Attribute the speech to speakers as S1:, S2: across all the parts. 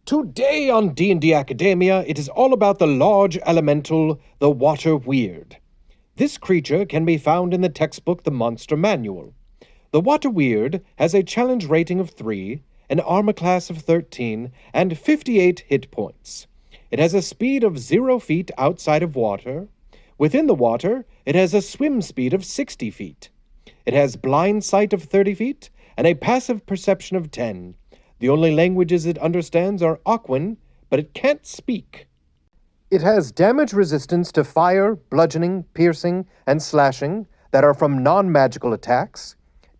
S1: Today on D&D Academia, it is all about the large elemental, the Water Weird. This creature can be found in the textbook The Monster Manual. The Water Weird has a challenge rating of 3, an armor class of 13, and 58 hit points. It has a speed of 0 feet outside of water. Within the water, it has a swim speed of 60 feet. It has blind sight of 30 feet and a passive perception of 10. The only languages it understands are Aquan, but it can't speak. It has damage resistance to fire, bludgeoning, piercing, and slashing that are from non-magical attacks,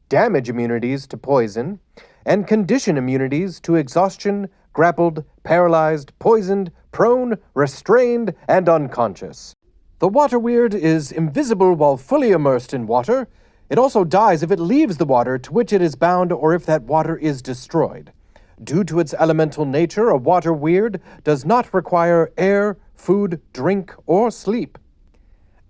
S1: damage immunities to poison, and condition immunities to exhaustion, grappled, paralyzed, poisoned, prone, restrained, and unconscious. The Water Weird is invisible while fully immersed in water. It also dies if it leaves the water to which it is bound or if that water is destroyed. Due to its elemental nature, a Water Weird does not require air, food, drink, or sleep.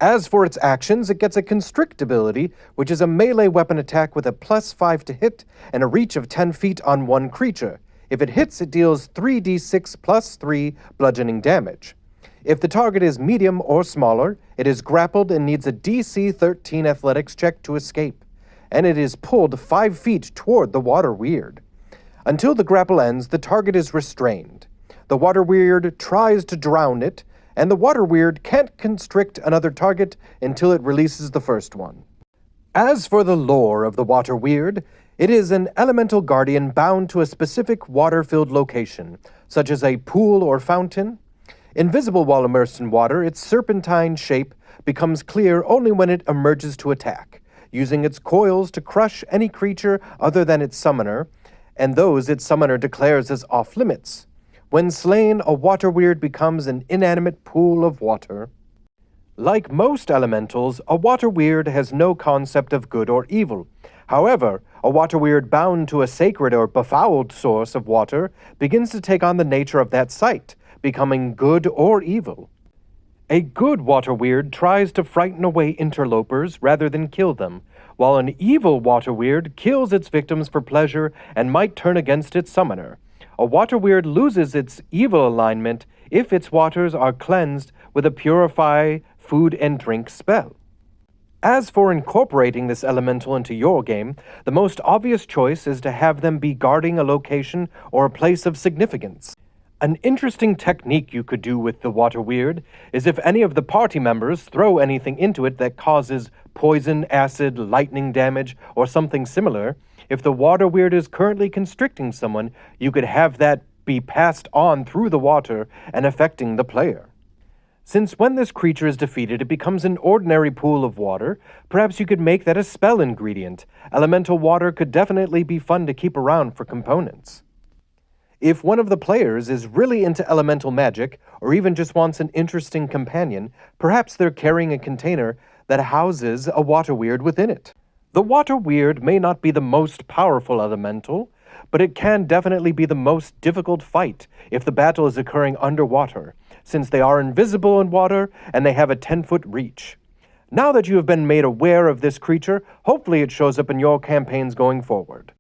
S1: As for its actions, it gets a Constrict ability, which is a melee weapon attack with a +5 to hit and a reach of 10 feet on one creature. If it hits, it deals 3d6 plus 3 bludgeoning damage. If the target is medium or smaller, it is grappled and needs a DC 13 athletics check to escape, and it is pulled 5 feet toward the Water Weird. Until the grapple ends, the target is restrained. The Water Weird tries to drown it, and the Water Weird can't constrict another target until it releases the first one. As for the lore of the Water Weird, it is an elemental guardian bound to a specific water-filled location, such as a pool or fountain. Invisible while immersed in water, its serpentine shape becomes clear only when it emerges to attack, using its coils to crush any creature other than its summoner, and those its summoner declares as off-limits. When slain, a Water Weird becomes an inanimate pool of water. Like most elementals, a Water Weird has no concept of good or evil. However, a Water Weird bound to a sacred or befouled source of water begins to take on the nature of that site, becoming good or evil. A good Water Weird tries to frighten away interlopers rather than kill them, while an evil Water Weird kills its victims for pleasure and might turn against its summoner. A Water Weird loses its evil alignment if its waters are cleansed with a purify, food, and drink spell. As for incorporating this elemental into your game, the most obvious choice is to have them be guarding a location or a place of significance. An interesting technique you could do with the Water Weird is if any of the party members throw anything into it that causes poison, acid, lightning damage, or something similar. If the Water Weird is currently constricting someone, you could have that be passed on through the water and affecting the player. Since when this creature is defeated, it becomes an ordinary pool of water, perhaps you could make that a spell ingredient. Elemental water could definitely be fun to keep around for components. If one of the players is really into elemental magic, or even just wants an interesting companion, perhaps they're carrying a container that houses a Water Weird within it. The Water Weird may not be the most powerful elemental, but it can definitely be the most difficult fight if the battle is occurring underwater, since they are invisible in water and they have a 10-foot reach. Now that you have been made aware of this creature, hopefully it shows up in your campaigns going forward.